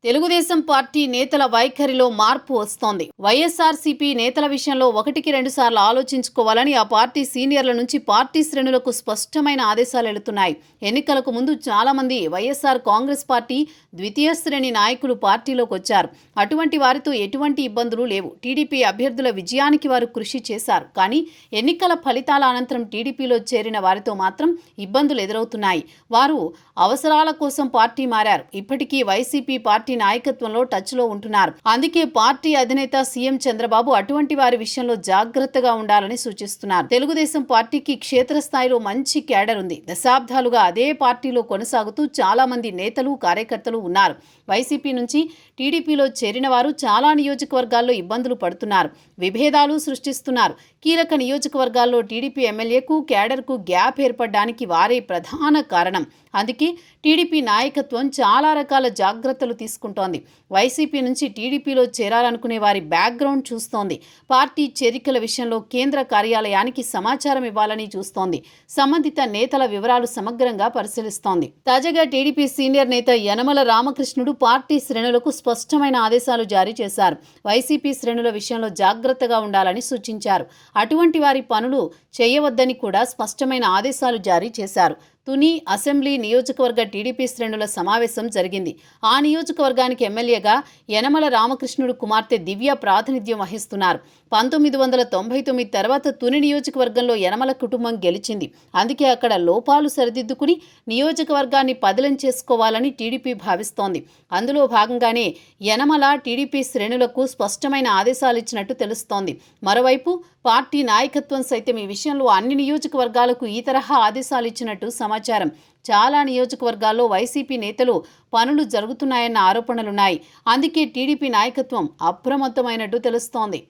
Telugu Desam party నేతల వైఖరిలో మార్పు వస్తోంది. వైఎస్ఆర్సీపీ నేతల విషయంలో ఒకటికి రెండు సార్లు ఆలోచించుకోవాలని ఆ పార్టీ సీనియర్ల నుంచి పార్టీ శ్రేణులకు స్పష్టమైన ఆదేశాలు వెళుతున్నాయి. ఎన్నికలకు ముందు చాలా మంది వైఎస్ఆర్ కాంగ్రెస్ పార్టీ ద్వితీయ శ్రేణి నాయకులు పార్టీలోకి వచ్చారు. అటువంటి వారితో ఎటువంటి ఇబ్బందులు లేవు. టీడీపీ అభ్యర్థుల విజయానికి వారు కృషి చేశారు. కానీ ఎన్నికల ఫలితాల అనంతరం టీడీపీలో చేరిన వారితో మాత్రం ఇబ్బందులు ఎదురవుతున్నాయి. వారు అవసరాల కోసం పార్టీ మారారు. ఇప్పటికీ వైసీపీ పార్టీ నాయకత్వంలో టచ్లో ఉంటున్నారు. అందుకే పార్టీ అధినేత సీఎం చంద్రబాబు అటువంటి వారి విషయంలో జాగ్రత్తగా ఉండాలని సూచిస్తున్నారు. తెలుగుదేశం పార్టీకి క్షేత్రస్థాయిలో మంచి క్యాడర్ ఉంది. దశాబ్దాలుగా అదే పార్టీలో కొనసాగుతూ చాలా మంది నేతలు కార్యకర్తలు ఉన్నారు. వైసీపీ నుంచి టీడీపీలో చేరిన వారు చాలా నియోజకవర్గాల్లో ఇబ్బందులు పడుతున్నారు. విభేదాలు సృష్టిస్తున్నారు. కీలక నియోజకవర్గాల్లో టీడీపీ ఎమ్మెల్యేకు క్యాడర్కు గ్యాప్ ఏర్పడడానికి వారే ప్రధాన కారణం. అందుకే టీడీపీ నాయకత్వం చాలా రకాల జాగ్రత్తలు తీసుకుంటోంది. వైసీపీ నుంచి టీడీపీలో చేరాలనుకునే వారి బ్యాక్గ్రౌండ్ చూస్తోంది. పార్టీ చేరికల విషయంలో కేంద్ర కార్యాలయానికి సమాచారం ఇవ్వాలని చూస్తోంది. సంబంధిత నేతల వివరాలు సమగ్రంగా పరిశీలిస్తోంది. తాజాగా టీడీపీ సీనియర్ నేత యనమల రామకృష్ణుడు పార్టీ శ్రేణులకు స్పష్టమైన ఆదేశాలు జారీ చేశారు. వైసీపీ శ్రేణుల విషయంలో జాగ్రత్తగా ఉండాలని సూచించారు. అటువంటి వారి పనులు చేయవద్దని కూడా స్పష్టమైన ఆదేశాలు జారీ చేశారు. తుని అసెంబ్లీ నియోజకవర్గ టీడీపీ శ్రేణుల సమావేశం జరిగింది. ఆ నియోజకవర్గానికి ఎమ్మెల్యేగా యనమల రామకృష్ణుడు కుమార్తె దివ్య ప్రాతినిధ్యం వహిస్తున్నారు. 1999 తర్వాత తుని నియోజకవర్గంలో యనమల కుటుంబం గెలిచింది. అందుకే అక్కడ లోపాలు సరిదిద్దుకుని నియోజకవర్గాన్ని పదిలం చేసుకోవాలని టీడీపీ భావిస్తోంది. అందులో భాగంగానే యనమల టీడీపీ శ్రేణులకు స్పష్టమైన ఆదేశాలు ఇచ్చినట్టు తెలుస్తోంది. మరోవైపు పార్టీ నాయకత్వం సైతం ఈ విషయంలో అన్ని నియోజకవర్గాలకు ఈ తరహా ఆదేశాలు ఇచ్చినట్టు సమాచారం. చాలా నియోజకవర్గాల్లో వైసీపీ నేతలు పనులు జరుగుతున్నాయన్న ఆరోపణలున్నాయి. అందుకే టీడీపీ నాయకత్వం అప్రమత్తమైనట్టు తెలుస్తోంది.